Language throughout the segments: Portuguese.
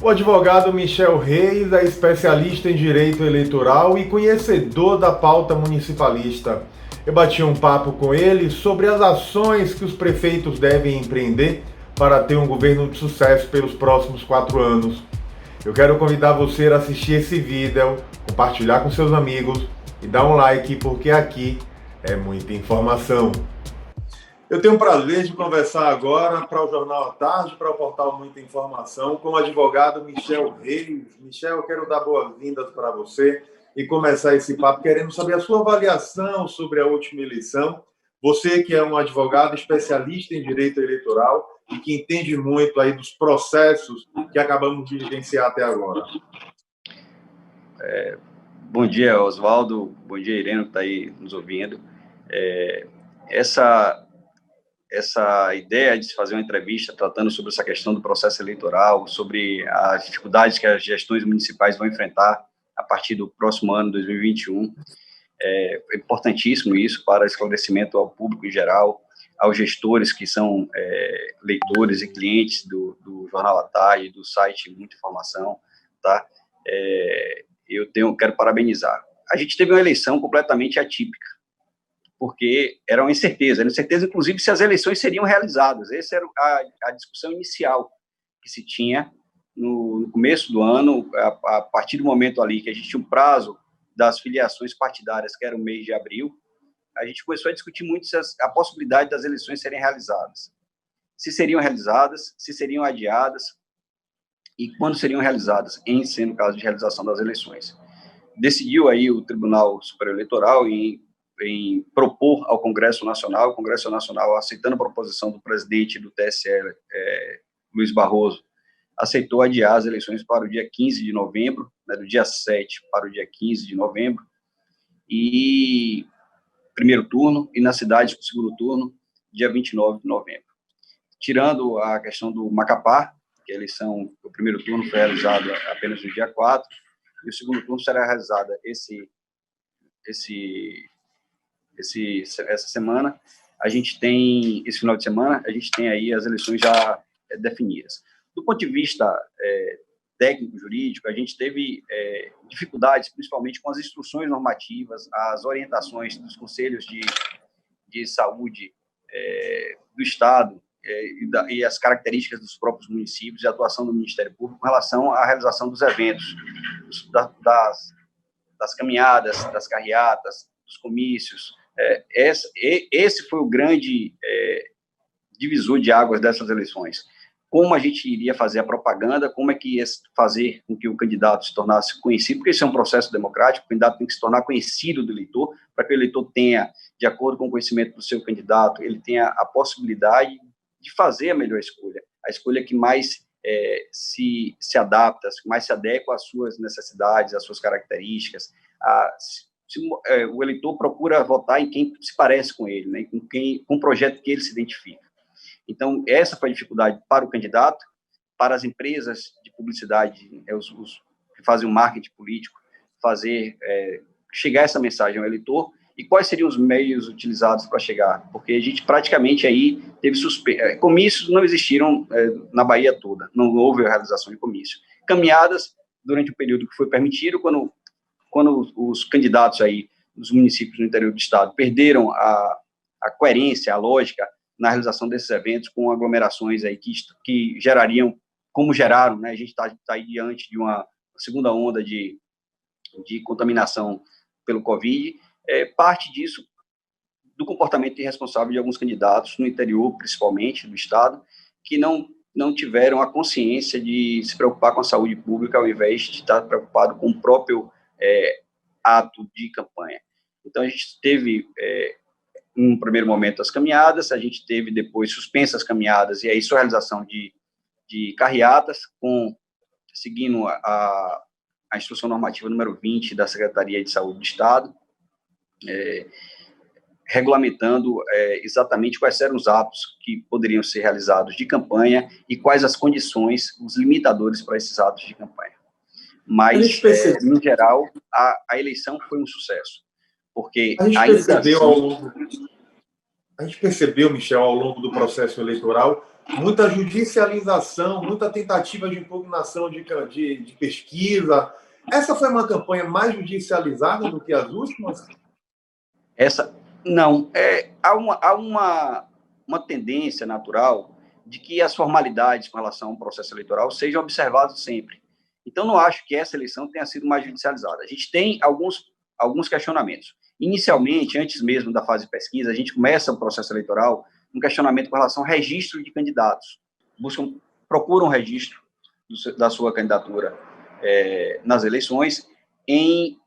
O advogado Michel Reis é especialista em direito eleitoral e conhecedor da pauta municipalista. Eu bati um papo com ele sobre as ações que os prefeitos devem empreender para ter um governo de sucesso pelos próximos 4 anos. Eu quero convidar você a assistir esse vídeo, compartilhar com seus amigos e dar um like, porque aqui é muita informação. Eu tenho o prazer de conversar agora para o Jornal à Tarde, para o portal Muita Informação, com o advogado Michel Reis. Michel, eu quero dar boas-vindas para você e começar esse papo querendo saber a sua avaliação sobre a última eleição. Você que é um advogado especialista em direito eleitoral e que entende muito aí dos processos que acabamos de vivenciar até agora. Bom dia, Oswaldo. Bom dia, Irene, que está aí nos ouvindo. Essa ideia de se fazer uma entrevista tratando sobre essa questão do processo eleitoral, sobre as dificuldades que as gestões municipais vão enfrentar a partir do próximo ano, 2021, é importantíssimo isso para esclarecimento ao público em geral, aos gestores que são leitores e clientes do Jornal à Tarde, do site Muita Informação, tá? Quero parabenizar. A gente teve uma eleição completamente atípica, porque era uma incerteza, inclusive, se as eleições seriam realizadas. Essa era a discussão inicial que se tinha no começo do ano, a partir do momento ali que a gente tinha um prazo das filiações partidárias, que era o mês de abril, a gente começou a discutir muito a possibilidade das eleições serem realizadas. Se seriam realizadas, se seriam adiadas, e quando seriam realizadas, em sendo caso de realização das eleições. Decidiu aí o Tribunal Superior Eleitoral em propor ao Congresso Nacional, o Congresso Nacional, aceitando a proposição do presidente do TSE, Luiz Barroso, aceitou adiar as eleições para o dia 15 de novembro, né, do dia 7 para o dia 15 de novembro, e primeiro turno, e na cidade, o segundo turno, dia 29 de novembro. Tirando a questão do Macapá, que a eleição, o primeiro turno foi realizado apenas no dia 4, e o segundo turno será realizado essa semana. Esse final de semana, a gente tem aí as eleições já definidas. Do ponto de vista técnico-jurídico, a gente teve dificuldades, principalmente com as instruções normativas, as orientações dos conselhos de saúde do Estado e as características dos próprios municípios e a atuação do Ministério Público com relação à realização dos eventos, das caminhadas, das carreatas, dos comícios. Esse foi o grande divisor de águas dessas eleições. Como a gente iria fazer a propaganda, como é que ia fazer com que o candidato se tornasse conhecido, porque isso é um processo democrático, o candidato tem que se tornar conhecido do eleitor, para que o eleitor tenha, de acordo com o conhecimento do seu candidato, ele tenha a possibilidade de fazer a melhor escolha, a escolha que mais se adapta, que mais se adequa às suas necessidades, às suas características. O eleitor procura votar em quem se parece com ele, né, com o projeto que ele se identifica. Então, essa foi a dificuldade para o candidato, para as empresas de publicidade, os que fazem o marketing político, chegar essa mensagem ao eleitor, e quais seriam os meios utilizados para chegar, porque a gente praticamente aí teve comícios não existiram na Bahia toda, não houve a realização de comício. Caminhadas, durante o período que foi permitido, quando os candidatos aí dos municípios do interior do estado perderam a coerência, a lógica na realização desses eventos com aglomerações aí que gerariam, como geraram, né? A gente está aí diante de uma segunda onda de contaminação pelo Covid. Parte disso do comportamento irresponsável de alguns candidatos no interior, principalmente do estado, que não tiveram a consciência de se preocupar com a saúde pública ao invés de estar preocupado com o próprio ato de campanha. Então, a gente teve, num primeiro momento, as caminhadas, a gente teve depois suspensas as caminhadas, e aí sua realização de carreatas, seguindo a instrução normativa número 20 da Secretaria de Saúde do Estado, regulamentando exatamente quais eram os atos que poderiam ser realizados de campanha e quais as condições, os limitadores para esses atos de campanha. Mas, no geral, a eleição foi um sucesso, porque a gente percebeu, Michel, ao longo do processo eleitoral, muita judicialização, muita tentativa de impugnação de pesquisa. Essa foi uma campanha mais judicializada do que as últimas? Essa, não, há uma tendência natural de que as formalidades com relação ao processo eleitoral sejam observadas sempre. Então, não acho que essa eleição tenha sido mais judicializada. A gente tem alguns questionamentos. Inicialmente, antes mesmo da fase de pesquisa, a gente começa o processo eleitoral um questionamento com relação ao registro de candidatos. Procuram um registro da sua candidatura nas eleições de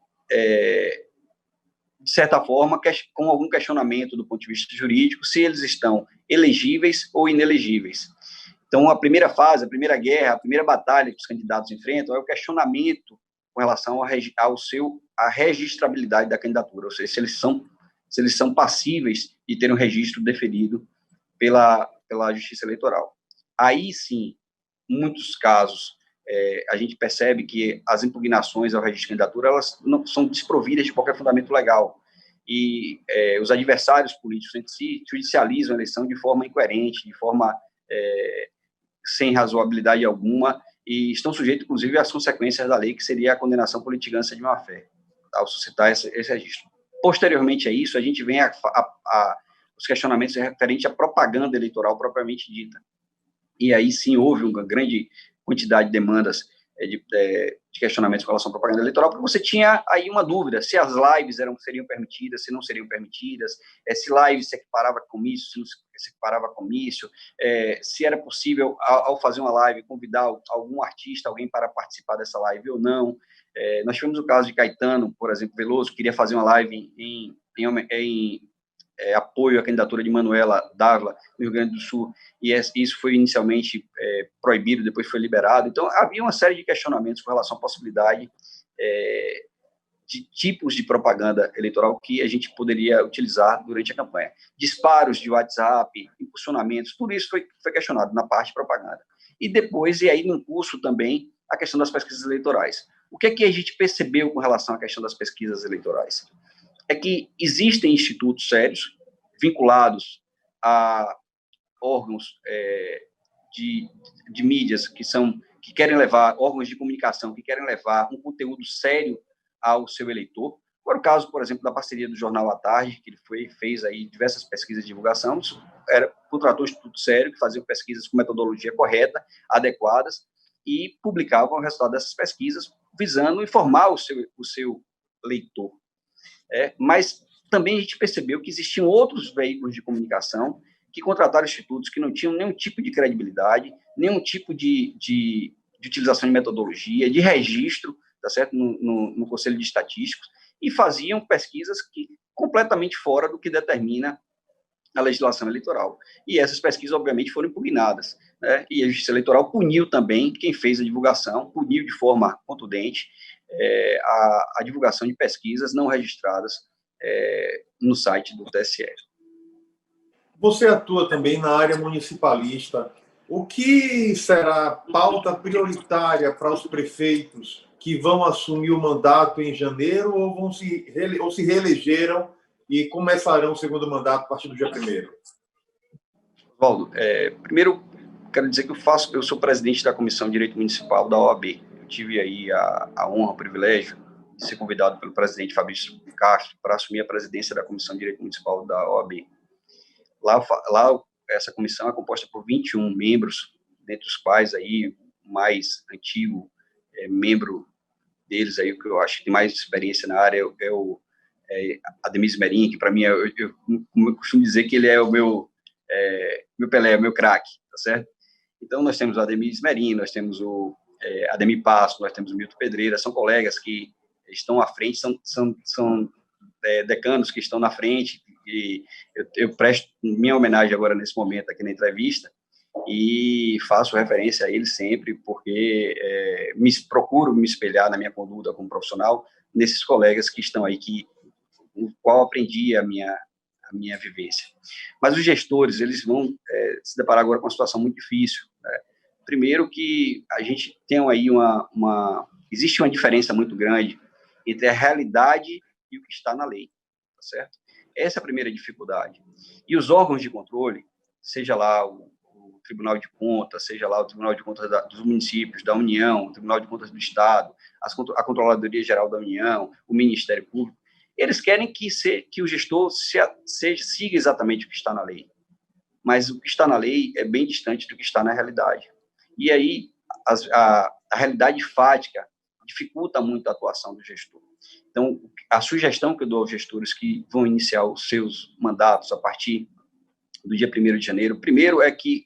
certa forma, com algum questionamento do ponto de vista jurídico, se eles estão elegíveis ou inelegíveis. Então, a primeira fase, a primeira guerra, a primeira batalha que os candidatos enfrentam é o questionamento com relação à registrabilidade da candidatura, ou seja, se eles são passíveis de ter um registro deferido pela Justiça Eleitoral. Aí, sim, em muitos casos, a gente percebe que as impugnações ao registro de candidatura elas não são desprovidas de qualquer fundamento legal e os adversários políticos entre si judicializam a eleição de forma incoerente, de forma sem razoabilidade alguma e estão sujeitos, inclusive, às consequências da lei, que seria a condenação por litigância de má-fé, ao suscitar esse registro. Posteriormente a isso, a gente vem os questionamentos referentes à propaganda eleitoral propriamente dita. E aí sim houve uma grande quantidade de demandas de questionamentos com relação à propaganda eleitoral, porque você tinha aí uma dúvida, se as lives seriam permitidas, se não seriam permitidas, se live se equiparava a comício, se não se equiparava a comício, se era possível, ao fazer uma live, convidar algum artista, alguém para participar dessa live ou não. Nós tivemos o caso de Caetano, por exemplo, Veloso, que queria fazer uma live em apoio à candidatura de Manuela Dávila, no Rio Grande do Sul, e isso foi inicialmente proibido, depois foi liberado. Então, havia uma série de questionamentos com relação à possibilidade de tipos de propaganda eleitoral que a gente poderia utilizar durante a campanha. Disparos de WhatsApp, impulsionamentos, tudo isso foi questionado na parte de propaganda. E depois, e aí no curso também, a questão das pesquisas eleitorais. O que é que a gente percebeu com relação à questão das pesquisas eleitorais? É que existem institutos sérios vinculados a órgãos de mídias que querem levar, órgãos de comunicação que querem levar um conteúdo sério ao seu eleitor. Foi o caso, por exemplo, da parceria do Jornal à Tarde, que ele fez aí diversas pesquisas de divulgação, contratou um instituto sério, que fazia pesquisas com metodologia correta, adequadas, e publicavam o resultado dessas pesquisas, visando informar o seu leitor. Mas também a gente percebeu que existiam outros veículos de comunicação que contrataram institutos que não tinham nenhum tipo de credibilidade, nenhum tipo de utilização de metodologia, de registro, tá certo? No Conselho de Estatísticos, e faziam pesquisas completamente fora do que determina a legislação eleitoral. E essas pesquisas, obviamente, foram impugnadas, né? E a Justiça Eleitoral puniu também quem fez a divulgação, puniu de forma contundente a divulgação de pesquisas não registradas no site do TSE. Você atua também na área municipalista. O que será pauta prioritária para os prefeitos que vão assumir o mandato em janeiro ou se reelegeram e começarão o segundo mandato a partir do dia 1º? Oswaldo, primeiro, quero dizer que eu sou presidente da Comissão de Direito Municipal da OAB. Eu tive aí a honra, o privilégio de ser convidado pelo presidente Fabrício Castro para assumir a presidência da Comissão de Direito Municipal da OAB. Lá essa comissão é composta por 21 membros, dentre os quais aí o mais antigo membro deles aí, que eu acho que tem mais experiência na área, é o Ademir Merim, que para mim, eu costumo dizer que ele é o meu Pelé, o meu craque, tá certo? Então, nós temos o Ademir Merim, nós temos o Ademir Passo, nós temos o Milton Pedreira, são colegas que estão à frente, são decanos que estão na frente, e eu presto minha homenagem agora nesse momento aqui na entrevista, e faço referência a eles sempre, porque procuro me espelhar na minha conduta como profissional nesses colegas que estão aí, com o qual aprendi a minha vivência. Mas os gestores, eles vão se deparar agora com uma situação muito difícil, né? Primeiro que a gente tem aí existe uma diferença muito grande entre a realidade e o que está na lei, tá certo? Essa é a primeira dificuldade. E os órgãos de controle, seja lá o Tribunal de Contas, seja lá o Tribunal de Contas dos municípios, da União, o Tribunal de Contas do Estado, a Controladoria Geral da União, o Ministério Público, eles querem que o gestor siga exatamente o que está na lei. Mas o que está na lei é bem distante do que está na realidade. E aí, a realidade fática dificulta muito a atuação do gestor. Então, a sugestão que eu dou aos gestores que vão iniciar os seus mandatos a partir do dia 1º de janeiro, primeiro é que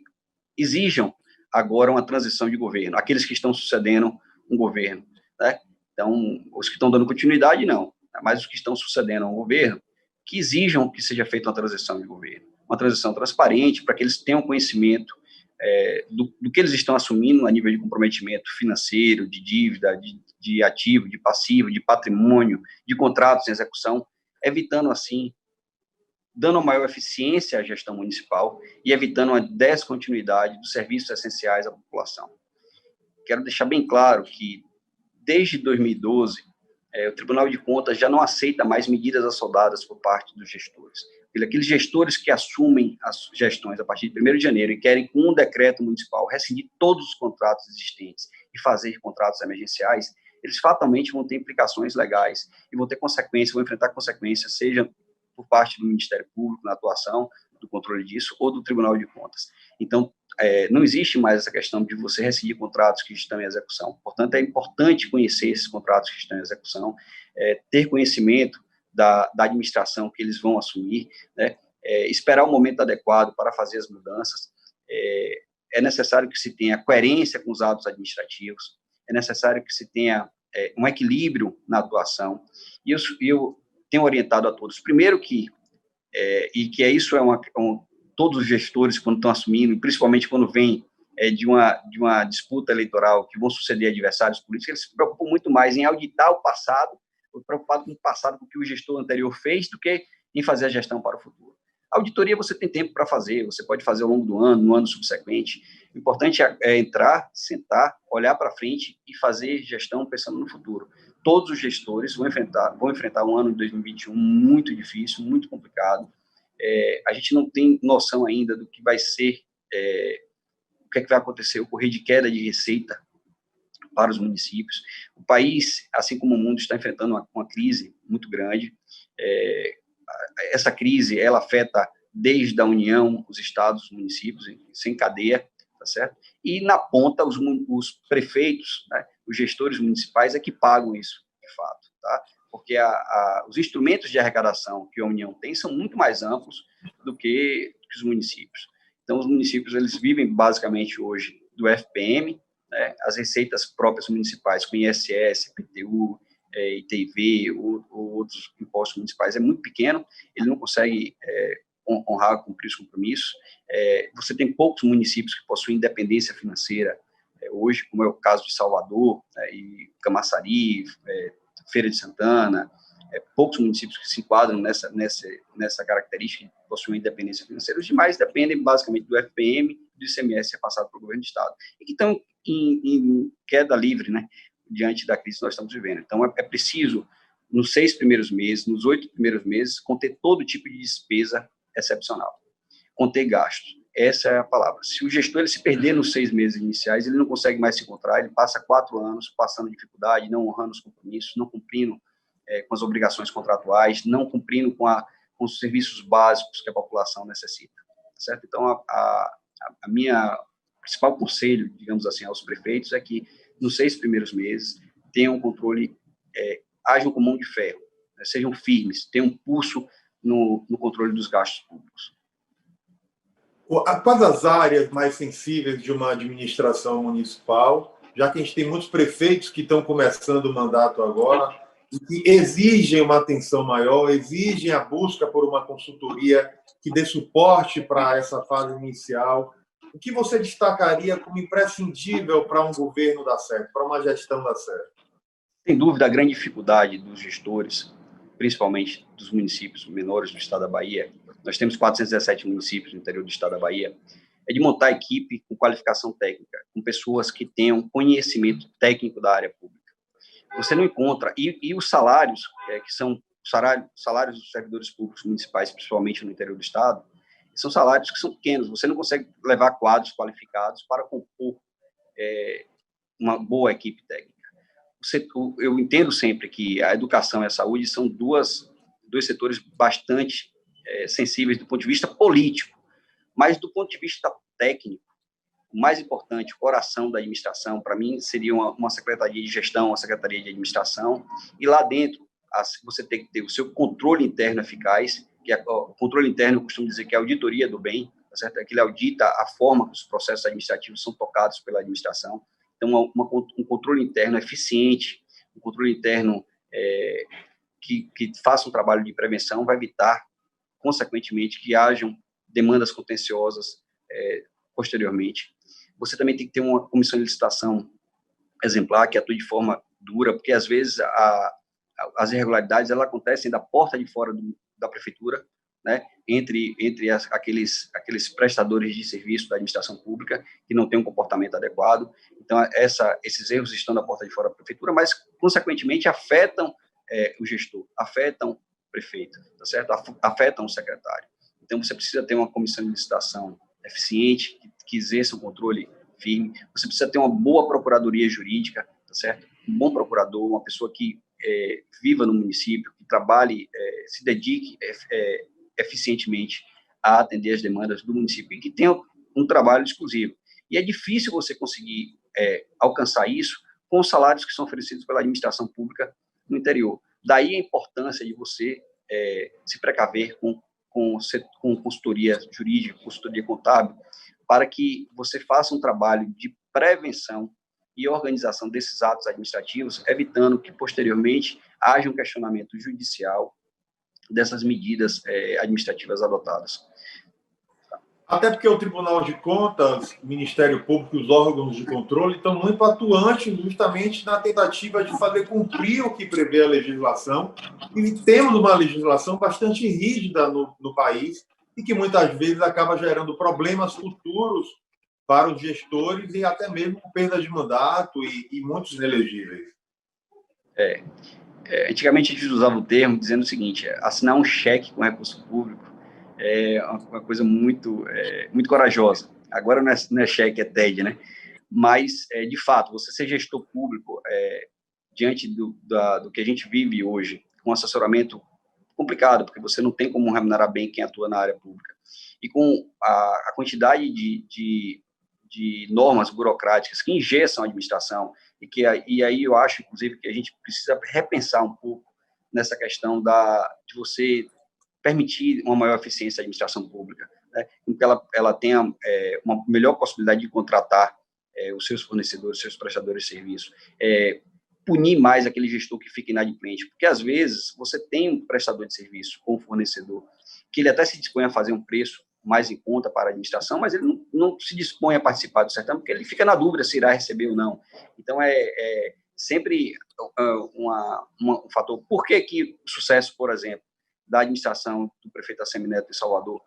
exijam agora uma transição de governo, aqueles que estão sucedendo um governo, né? Então, os que estão dando continuidade, não, mas os que estão sucedendo a um governo, que exijam que seja feita uma transição de governo, uma transição transparente, para que eles tenham conhecimento do que eles estão assumindo a nível de comprometimento financeiro, de dívida, de ativo, de passivo, de patrimônio, de contratos em execução, evitando, assim, dando maior eficiência à gestão municipal e evitando a descontinuidade dos serviços essenciais à população. Quero deixar bem claro que, desde 2012, o Tribunal de Contas já não aceita mais medidas assodadas por parte dos gestores. Aqueles gestores que assumem as gestões a partir de 1º de janeiro e querem, com um decreto municipal, rescindir todos os contratos existentes e fazer contratos emergenciais, eles fatalmente vão ter implicações legais e vão ter consequências, vão enfrentar consequências, seja por parte do Ministério Público na atuação, do controle disso, ou do Tribunal de Contas. Então, não existe mais essa questão de você rescindir contratos que estão em execução. Portanto, é importante conhecer esses contratos que estão em execução, ter conhecimento da administração que eles vão assumir, né? Esperar o momento adequado para fazer as mudanças. É necessário que se tenha coerência com os atos administrativos, é necessário que se tenha um equilíbrio na atuação, e eu tenho orientado a todos, primeiro isso todos os gestores, quando estão assumindo, principalmente quando vem de uma disputa eleitoral, que vão suceder adversários políticos, eles se preocupam muito mais em auditar o passado, preocupado com o passado, com o que o gestor anterior fez, do que em fazer a gestão para o futuro. A auditoria você tem tempo para fazer, você pode fazer ao longo do ano, no ano subsequente. O importante é entrar, sentar, olhar para frente e fazer gestão pensando no futuro. Todos os gestores vão enfrentar um ano de 2021 muito difícil, muito complicado. A gente não tem noção ainda do que vai ser, o que é que vai acontecer, ocorrer de queda de receita para os municípios. O país, assim como o mundo, está enfrentando uma crise muito grande. Essa crise, ela afeta desde a União, os estados, os municípios, sem cadeia, tá certo? E, na ponta, os prefeitos, né, os gestores municipais é que pagam isso, de fato, tá? Porque os instrumentos de arrecadação que a União tem são muito mais amplos do que os municípios. Então, os municípios, eles vivem, basicamente, hoje, do FPM, né, as receitas próprias municipais, com ISS, IPTU, ITV, ou outros impostos municipais, é muito pequeno, ele não consegue honrar, cumprir os compromissos. Você tem poucos municípios que possuem independência financeira hoje, como é o caso de Salvador, e Camaçari, Feira de Santana, poucos municípios que se enquadram nessa característica de possuem independência financeira. Os demais dependem basicamente do FPM, do ICMS repassado pelo governo do Estado, e que estão em queda livre, né, diante da crise que nós estamos vivendo. Então, é preciso, nos 6 primeiros meses, nos 8 primeiros meses, conter todo tipo de despesa excepcional, conter gastos. Essa é a palavra. Se o gestor ele se perder nos 6 meses iniciais, ele não consegue mais se encontrar, ele passa 4 anos passando dificuldade, não honrando os compromissos, não cumprindo com as obrigações contratuais, não cumprindo com os serviços básicos que a população necessita, certo? Então, a minha principal conselho, digamos assim, aos prefeitos é que, nos 6 primeiros meses, tenham um controle, ajam com mão de ferro, né, sejam firmes, tenham um pulso no controle dos gastos públicos. Quais as áreas mais sensíveis de uma administração municipal, já que a gente tem muitos prefeitos que estão começando o mandato agora e que exigem uma atenção maior, exigem a busca por uma consultoria que dê suporte para essa fase inicial? O que você destacaria como imprescindível para um governo dar certo, para uma gestão dar certo? Sem dúvida, a grande dificuldade dos gestores, principalmente dos municípios menores do estado da Bahia, nós temos 417 municípios no interior do estado da Bahia, é de montar equipe com qualificação técnica, com pessoas que tenham conhecimento técnico da área pública. Você não encontra, e os salários, que são salários dos servidores públicos municipais, principalmente no interior do estado, São salários que são pequenos, você não consegue levar quadros qualificados para compor uma boa equipe técnica. Eu entendo sempre que a educação e a saúde são dois setores bastante sensíveis do ponto de vista político, mas do ponto de vista técnico, o mais importante, o coração da administração, para mim, seria uma secretaria de gestão, uma secretaria de administração, e lá dentro você tem que ter o seu controle interno eficaz, que o controle interno, eu costumo dizer que é a auditoria do bem, tá certo? Aquilo audita a forma que os processos administrativos são tocados pela administração. Então, um controle interno eficiente, um controle interno que faça um trabalho de prevenção, vai evitar, consequentemente, que hajam demandas contenciosas posteriormente. Você também tem que ter uma comissão de licitação exemplar, que atue de forma dura, porque, às vezes, as irregularidades elas acontecem da porta de fora da prefeitura, né, entre aqueles prestadores de serviço da administração pública que não têm um comportamento adequado. Então, esses erros estão da porta de fora da prefeitura, mas, consequentemente, afetam o gestor, afetam o prefeito, tá certo? Afetam o secretário. Então, você precisa ter uma comissão de licitação eficiente, que exerça um controle firme. Você precisa ter uma boa procuradoria jurídica, tá certo? Um bom procurador, uma pessoa que viva no município, que trabalhe, se dedique eficientemente a atender as demandas do município e que tenha um trabalho exclusivo. E é difícil você conseguir alcançar isso com os salários que são oferecidos pela administração pública no interior. Daí a importância de você se precaver com consultoria jurídica, consultoria contábil, para que você faça um trabalho de prevenção e organização desses atos administrativos, evitando que, posteriormente, haja um questionamento judicial dessas medidas administrativas adotadas. Até porque o Tribunal de Contas, o Ministério Público e os órgãos de controle estão muito atuantes justamente na tentativa de fazer cumprir o que prevê a legislação. E temos uma legislação bastante rígida no país e que muitas vezes acaba gerando problemas futuros para os gestores e até mesmo perda de mandato e muitos inelegíveis. Antigamente a gente usava o termo dizendo o seguinte: assinar um cheque com recurso público é uma coisa muito corajosa. Agora não é cheque, é TED, né? Mas, de fato, você ser gestor público, diante do que a gente vive hoje, com assessoramento complicado, porque você não tem como remunerar bem quem atua na área pública, e com a quantidade de normas burocráticas que engessam a administração, e aí eu acho, inclusive, que a gente precisa repensar um pouco nessa questão de você permitir uma maior eficiência da administração pública, né, em que ela tenha uma melhor possibilidade de contratar os seus fornecedores, seus prestadores de serviço, punir mais aquele gestor que fica inadimplente, porque, às vezes, você tem um prestador de serviço ou um fornecedor que ele até se dispõe a fazer um preço mais em conta para a administração, mas ele não se dispõe a participar do certame, porque ele fica na dúvida se irá receber ou não. Então, sempre um fator. Por que o sucesso, por exemplo, da administração do prefeito Assemineto de Salvador,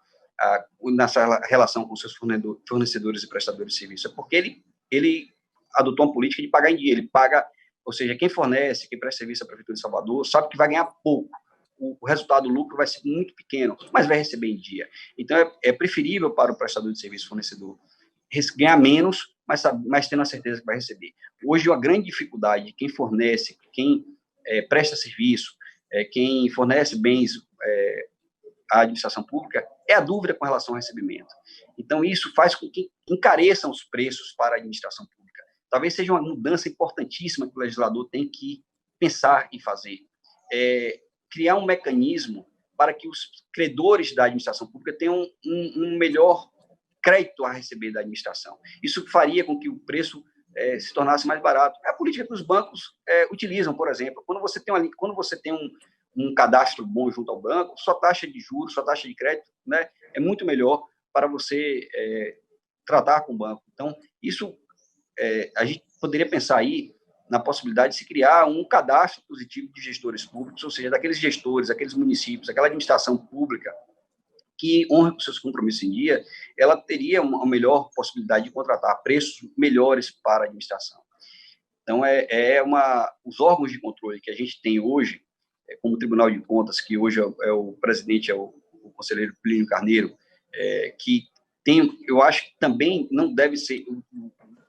nessa relação com seus fornecedores e prestadores de serviço? É porque ele adotou uma política de pagar em dia. Ele paga, ou seja, quem fornece, quem presta serviço à Prefeitura de Salvador, sabe que vai ganhar pouco. O resultado do lucro vai ser muito pequeno, mas vai receber em dia. Então, é preferível para o prestador de serviço fornecedor ganhar menos, mas tendo a certeza que vai receber. Hoje, a grande dificuldade de quem fornece, quem presta serviço, quem fornece bens à administração pública, é a dúvida com relação ao recebimento. Então, isso faz com que encareçam os preços para a administração pública. Talvez seja uma mudança importantíssima que o legislador tem que pensar e fazer. Criar um mecanismo para que os credores da administração pública tenham um melhor crédito a receber da administração. Isso faria com que o preço se tornasse mais barato. É a política que os bancos utilizam, por exemplo. Quando você tem um cadastro bom junto ao banco, sua taxa de juros, sua taxa de crédito, né, é muito melhor para você tratar com o banco. Então, isso a gente poderia pensar aí na possibilidade de se criar um cadastro positivo de gestores públicos, ou seja, daqueles gestores, aqueles municípios, aquela administração pública que honra com seus compromissos em dia, ela teria uma melhor possibilidade de contratar preços melhores para a administração. Então, os órgãos de controle que a gente tem hoje, como o Tribunal de Contas, que hoje o presidente é o conselheiro Plínio Carneiro, que tem, eu acho que também não deve ser,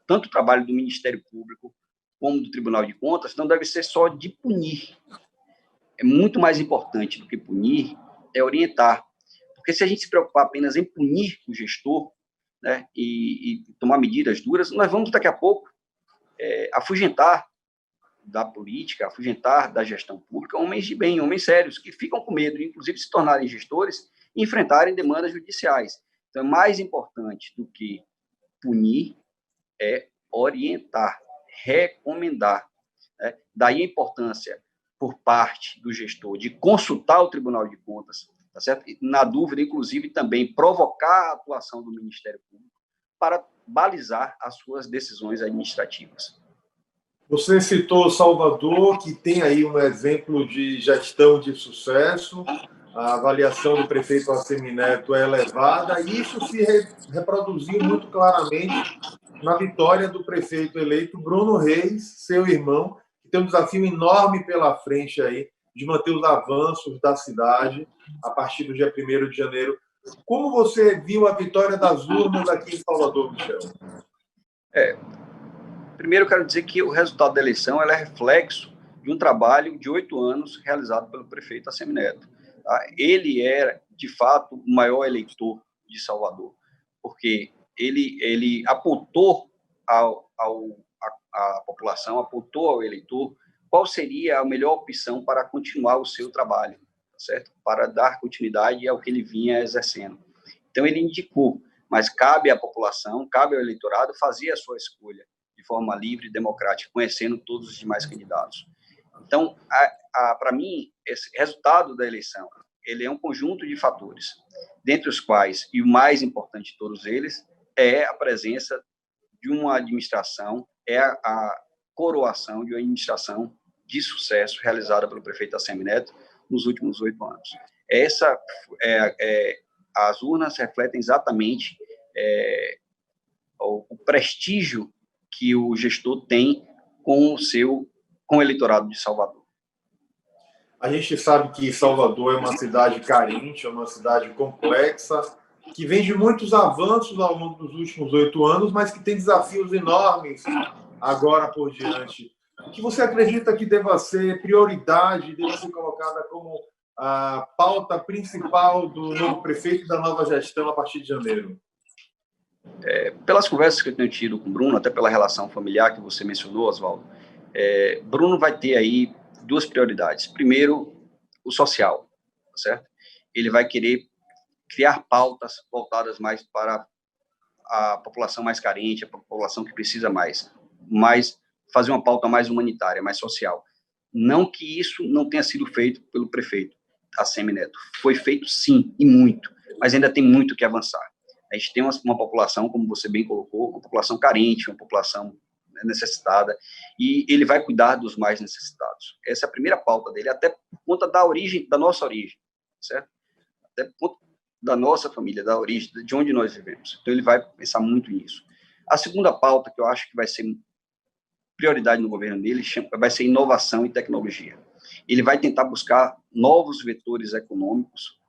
tanto o trabalho do Ministério Público como do Tribunal de Contas, não deve ser só de punir. É muito mais importante do que punir, é orientar. Porque se a gente se preocupar apenas em punir o gestor, né, e tomar medidas duras, nós vamos, daqui a pouco, afugentar da política, afugentar da gestão pública homens de bem, homens sérios, que ficam com medo de, inclusive, se tornarem gestores e enfrentarem demandas judiciais. Então, é mais importante do que punir é orientar, recomendar. Né? Daí a importância, por parte do gestor, de consultar o Tribunal de Contas, tá certo? Na dúvida, inclusive, também provocar a atuação do Ministério Público para balizar as suas decisões administrativas. Você citou Salvador, que tem aí um exemplo de gestão de sucesso, a avaliação do prefeito Assemineto é elevada, e isso se reproduziu muito claramente na vitória do prefeito eleito Bruno Reis, seu irmão, que tem um desafio enorme pela frente aí, de manter os avanços da cidade a partir do dia 1º de janeiro. Como você viu a vitória das urnas aqui em Salvador, Michel? Primeiro, eu quero dizer que o resultado da eleição é reflexo de um trabalho de 8 anos realizado pelo prefeito Assemineto. Tá? Ele era, de fato, o maior eleitor de Salvador, porque ele apontou à população, apontou ao eleitor qual seria a melhor opção para continuar o seu trabalho, certo? Para dar continuidade ao que ele vinha exercendo. Então, ele indicou, mas cabe à população, cabe ao eleitorado fazer a sua escolha de forma livre e democrática, conhecendo todos os demais candidatos. Então, para mim, esse resultado da eleição, ele é um conjunto de fatores, dentre os quais, e o mais importante de todos eles, é a presença de uma administração, é a coroação de uma administração de sucesso realizada pelo prefeito Assemineto nos últimos 8 anos. As urnas refletem exatamente o prestígio que o gestor tem com o eleitorado de Salvador. A gente sabe que Salvador é uma cidade carente, é uma cidade complexa, que vem de muitos avanços ao longo dos últimos 8 anos, mas que tem desafios enormes agora por diante. O que você acredita que deva ser prioridade, deva ser colocada como a pauta principal do novo prefeito e da nova gestão a partir de janeiro? Pelas conversas que eu tenho tido com o Bruno, até pela relação familiar que você mencionou, Oswaldo, Bruno vai ter aí 2 prioridades. Primeiro, o social, certo? Ele vai querer criar pautas voltadas mais para a população mais carente, a população que precisa mais fazer uma pauta mais humanitária, mais social. Não que isso não tenha sido feito pelo prefeito Assemineto. Foi feito sim, e muito, mas ainda tem muito que avançar. A gente tem uma população, como você bem colocou, uma população carente, uma população necessitada, e ele vai cuidar dos mais necessitados. Essa é a primeira pauta dele, até por conta da nossa origem, certo? Até por conta da nossa família, da origem, de onde nós vivemos. Então, ele vai pensar muito nisso. A segunda pauta, que eu acho que vai ser prioridade no governo dele, vai ser inovação e tecnologia. Ele vai tentar buscar novos vetores econômicos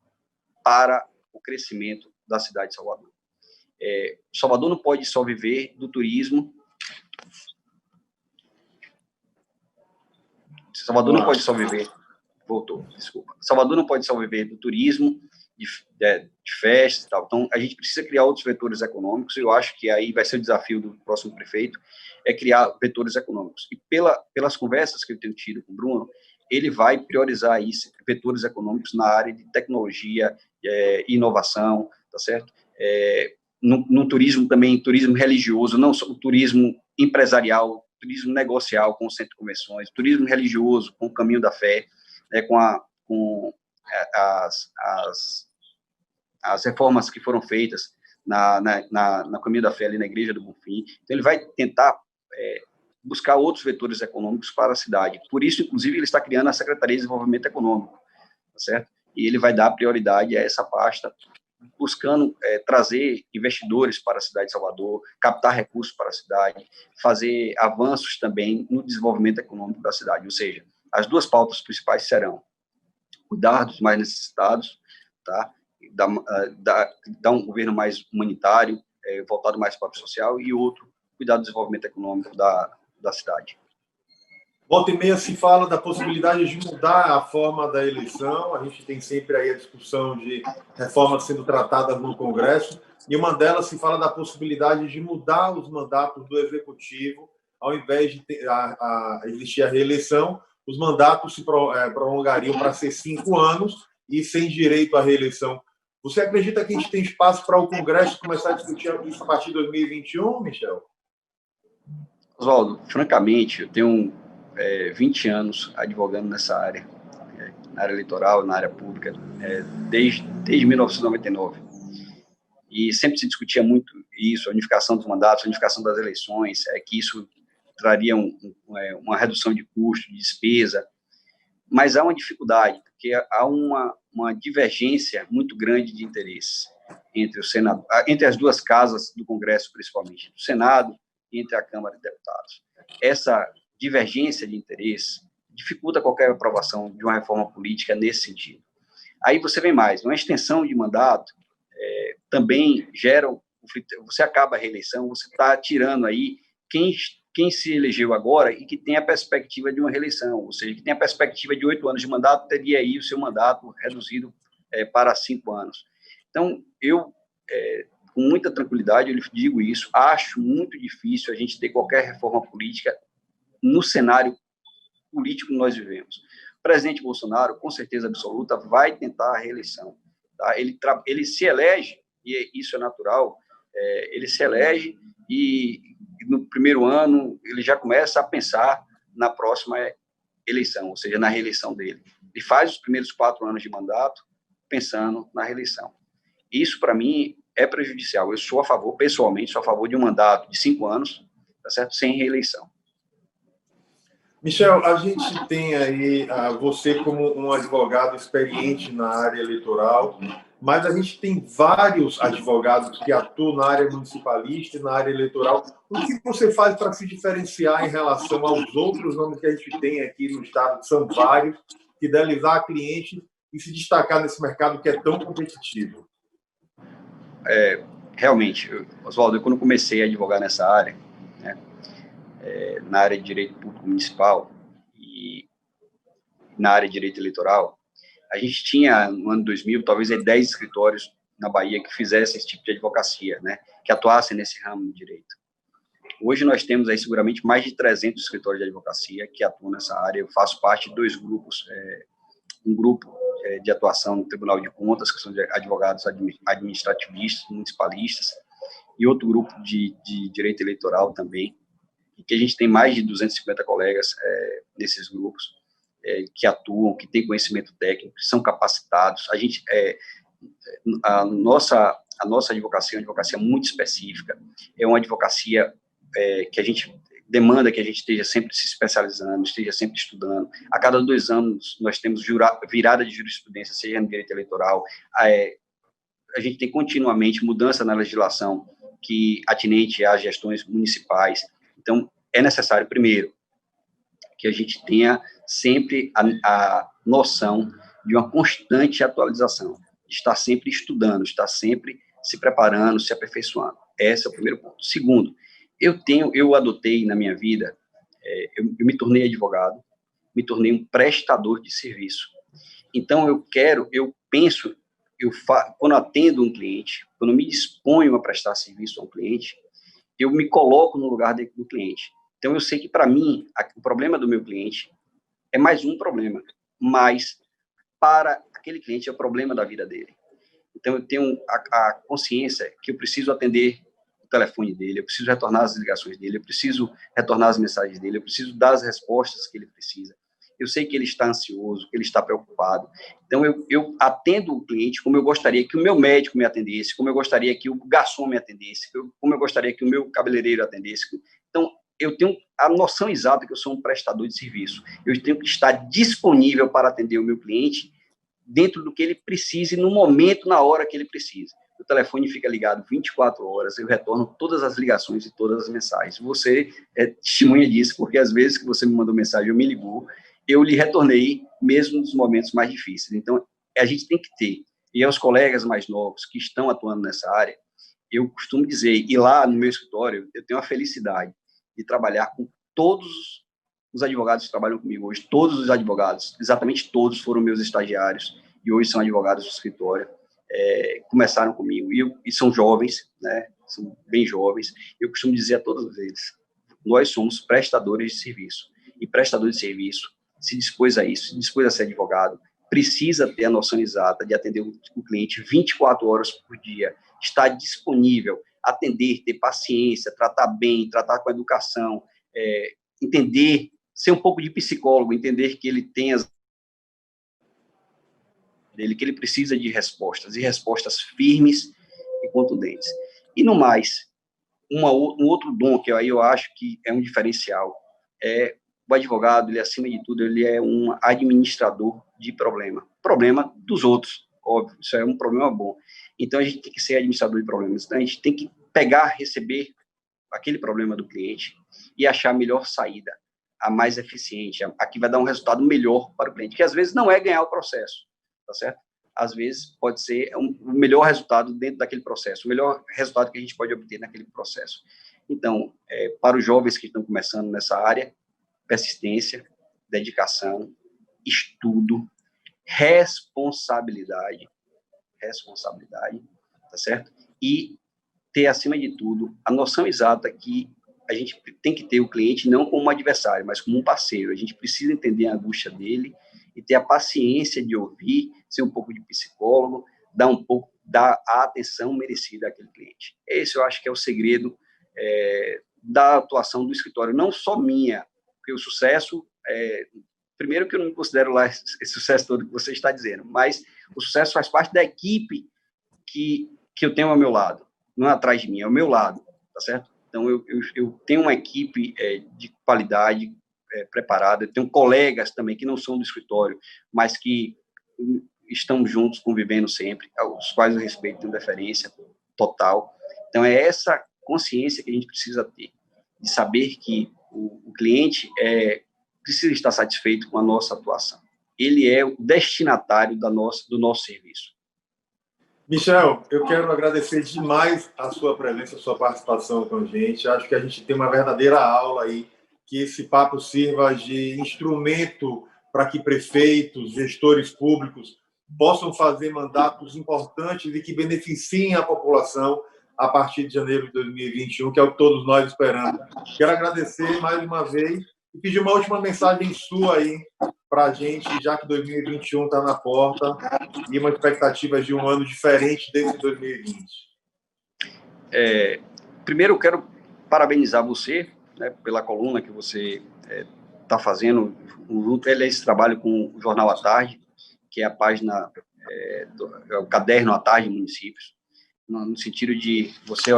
para o crescimento da cidade de Salvador. Salvador não pode só viver do turismo. Salvador não pode só viver do turismo, de festas e tal. Então, a gente precisa criar outros vetores econômicos, e eu acho que aí vai ser o desafio do próximo prefeito, é criar vetores econômicos. E pelas conversas que eu tenho tido com o Bruno, ele vai priorizar isso, vetores econômicos na área de tecnologia e inovação, tá certo? No turismo também, turismo religioso, não só o turismo empresarial, turismo negocial com o centro de convenções, turismo religioso com o Caminho da Fé, com as reformas que foram feitas na Caminho da Fé, ali na Igreja do Bonfim. Então, ele vai tentar buscar outros vetores econômicos para a cidade. Por isso, inclusive, ele está criando a Secretaria de Desenvolvimento Econômico, tá certo? E ele vai dar prioridade a essa pasta, buscando trazer investidores para a cidade de Salvador, captar recursos para a cidade, fazer avanços também no desenvolvimento econômico da cidade. Ou seja, as 2 pautas principais serão cuidar dos mais necessitados, tá? dar um governo mais humanitário, voltado mais para o social, e outro, cuidar do desenvolvimento econômico da cidade. Volta e meia se fala da possibilidade de mudar a forma da eleição, a gente tem sempre aí a discussão de reformas sendo tratadas no Congresso, e uma delas se fala da possibilidade de mudar os mandatos do Executivo, ao invés de existir a reeleição, os mandatos se prolongariam para ser 5 anos e sem direito à reeleição. Você acredita que a gente tem espaço para o Congresso começar a discutir isso a partir de 2021, Michel? Oswaldo, francamente, eu tenho 20 anos advogando nessa área, na área eleitoral, na área pública, desde 1999. E sempre se discutia muito isso, a unificação dos mandatos, a unificação das eleições, que isso traria uma redução de custo, de despesa, mas há uma dificuldade, porque há uma divergência muito grande de interesses entre o Senado, entre as duas casas do Congresso, principalmente, do Senado e entre a Câmara de Deputados. Essa divergência de interesse dificulta qualquer aprovação de uma reforma política nesse sentido. Aí você vem mais, uma extensão de mandato também gera, você acaba a reeleição, você está tirando aí quem se elegeu agora e que tem a perspectiva de uma reeleição, ou seja, que tem a perspectiva de 8 anos de mandato, teria aí o seu mandato reduzido para 5 anos. Então, eu, com muita tranquilidade, eu lhe digo isso, acho muito difícil a gente ter qualquer reforma política no cenário político que nós vivemos. O presidente Bolsonaro, com certeza absoluta, vai tentar a reeleição. Tá? Ele se elege, e isso é natural, ele se elege e no primeiro ano ele já começa a pensar na próxima eleição, ou seja, na reeleição dele. Ele faz os primeiros 4 anos de mandato pensando na reeleição. Isso, para mim, é prejudicial. Eu sou a favor, pessoalmente, sou a favor de um mandato de 5 anos, tá certo? Sem reeleição. Michel, a gente tem aí você como um advogado experiente na área eleitoral, mas a gente tem vários advogados que atuam na área municipalista e na área eleitoral. O que você faz para se diferenciar em relação aos outros nomes que a gente tem aqui no estado, que são vários, fidelizar a cliente e se destacar nesse mercado que é tão competitivo? Realmente, Oswaldo, quando comecei a advogar nessa área, né, na área de direito público municipal e na área de direito eleitoral, a gente tinha, no ano 2000, talvez 10 escritórios na Bahia que fizessem esse tipo de advocacia, né, que atuassem nesse ramo de direito. Hoje nós temos aí seguramente mais de 300 escritórios de advocacia que atuam nessa área. Eu faço parte de 2 grupos, um grupo de atuação no Tribunal de Contas, que são de advogados administrativistas, municipalistas, e outro grupo de direito eleitoral também, e que a gente tem mais de 250 colegas nesses grupos que atuam, que têm conhecimento técnico, que são capacitados. A nossa advocacia é uma advocacia muito específica, é uma advocacia que a gente demanda que a gente esteja sempre se especializando, esteja sempre estudando. A cada 2 anos nós temos virada de jurisprudência, seja no direito eleitoral. A gente tem continuamente mudança na legislação que atinente às gestões municipais. Então, é necessário, primeiro, que a gente tenha sempre a noção de uma constante atualização, de estar sempre estudando, estar sempre se preparando, se aperfeiçoando. Esse é o primeiro ponto. Segundo, eu adotei na minha vida, eu me tornei advogado, me tornei um prestador de serviço. Então, quando atendo um cliente, quando me disponho a prestar serviço a um cliente, eu me coloco no lugar do cliente. Então, eu sei que, para mim, o problema do meu cliente é mais um problema, mas para aquele cliente é o problema da vida dele. Então, eu tenho a consciência que eu preciso atender o telefone dele, eu preciso retornar as ligações dele, eu preciso retornar as mensagens dele, eu preciso dar as respostas que ele precisa. Eu sei que ele está ansioso, que ele está preocupado. Então, eu atendo o cliente como eu gostaria que o meu médico me atendesse, como eu gostaria que o garçom me atendesse, como eu gostaria que o meu cabeleireiro atendesse. Então, eu tenho a noção exata que eu sou um prestador de serviço. Eu tenho que estar disponível para atender o meu cliente dentro do que ele precise, no momento, na hora que ele precisa. O telefone fica ligado 24 horas, eu retorno todas as ligações e todas as mensagens. Você é testemunha disso, porque às vezes que você me mandou mensagem ou me ligou, eu lhe retornei, mesmo nos momentos mais difíceis. Então, a gente tem que ter e aos colegas mais novos que estão atuando nessa área, eu costumo dizer, e lá no meu escritório, eu tenho a felicidade de trabalhar com todos os advogados que trabalham comigo hoje, todos os advogados, exatamente todos foram meus estagiários, e hoje são advogados do escritório, começaram comigo, e são jovens, né, são bem jovens. Eu costumo dizer a todos eles, nós somos prestadores de serviço, e prestador de serviço se dispôs a isso, se dispôs a ser advogado, precisa ter a noção exata de atender o cliente 24 horas por dia, estar disponível, atender, ter paciência, tratar bem, tratar com educação, entender, ser um pouco de psicólogo, entender que ele tem que ele precisa de respostas, e respostas firmes e contundentes. E no mais, um outro dom que aí eu acho que é um diferencial, o advogado, ele acima de tudo, ele é um administrador de problema dos outros, óbvio, isso é um problema bom. Então, a gente tem que ser administrador de problemas, então, a gente tem que pegar, receber aquele problema do cliente e achar a melhor saída, a mais eficiente, a que vai dar um resultado melhor para o cliente, que às vezes não é ganhar o processo, tá certo? Às vezes pode ser o melhor resultado dentro daquele processo, o melhor resultado que a gente pode obter naquele processo. Então, para os jovens que estão começando nessa área, persistência, dedicação, estudo, responsabilidade, tá certo? E ter, acima de tudo, a noção exata que a gente tem que ter o cliente não como um adversário, mas como um parceiro. A gente precisa entender a angústia dele e ter a paciência de ouvir, ser um pouco de psicólogo, dar a atenção merecida àquele cliente. Esse eu acho que é o segredo da atuação do escritório, não só minha, porque o sucesso, primeiro que eu não me considero lá esse sucesso todo que você está dizendo, mas o sucesso faz parte da equipe que eu tenho ao meu lado, não é atrás de mim, é ao meu lado, tá certo? Então, eu tenho uma equipe de qualidade preparada, eu tenho colegas também que não são do escritório, mas que estão juntos, convivendo sempre, aos quais eu respeito, tenho deferência total. Então, é essa consciência que a gente precisa ter, de saber que o cliente precisa estar satisfeito com a nossa atuação. Ele é o destinatário do nosso serviço. Michel, eu quero agradecer demais a sua presença, a sua participação com a gente. Acho que a gente tem uma verdadeira aula aí, que esse papo sirva de instrumento para que prefeitos, gestores públicos possam fazer mandatos importantes e que beneficiem a população a partir de janeiro de 2021, que é o que todos nós esperamos. Quero agradecer mais uma vez e pedir uma última mensagem sua aí para a gente, já que 2021 está na porta e uma expectativa de um ano diferente desse 2020. Primeiro, eu quero parabenizar você, né, pela coluna que você está fazendo, esse trabalho com o Jornal à Tarde, que é a página, o caderno à tarde municípios, no sentido de vocês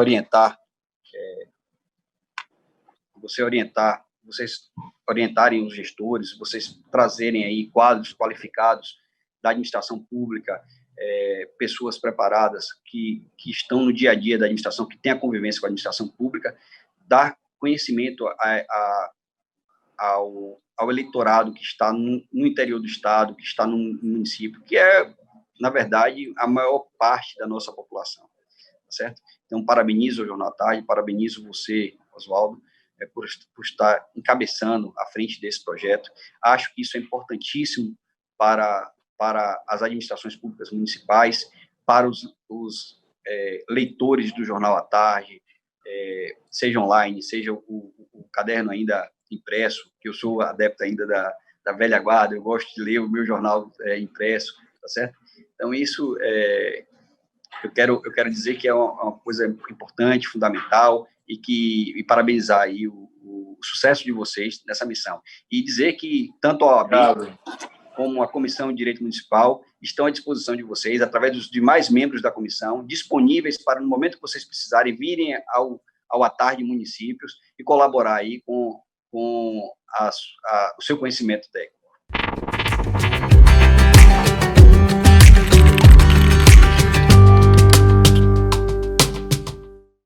orientarem os gestores, vocês trazerem aí quadros qualificados da administração pública, pessoas preparadas que estão no dia a dia da administração, que têm a convivência com a administração pública, dar conhecimento ao eleitorado que está no interior do estado, que está no município, que é, na verdade, a maior parte da nossa população, tá certo? Então, parabenizo o Jornal à Tarde, parabenizo você, Oswaldo, por estar encabeçando à frente desse projeto. Acho que isso é importantíssimo para as administrações públicas municipais, para os leitores do Jornal à Tarde, seja online, seja o caderno ainda impresso, que eu sou adepto ainda da velha guarda, eu gosto de ler o meu jornal impresso, tá certo? Então, isso eu quero dizer que é uma coisa importante, fundamental, e parabenizar aí o sucesso de vocês nessa missão. E dizer que tanto a OAB como a Comissão de Direito Municipal estão à disposição de vocês, através dos demais membros da comissão, disponíveis para, no momento que vocês precisarem, virem ao à tarde municípios e colaborar aí com o seu conhecimento técnico.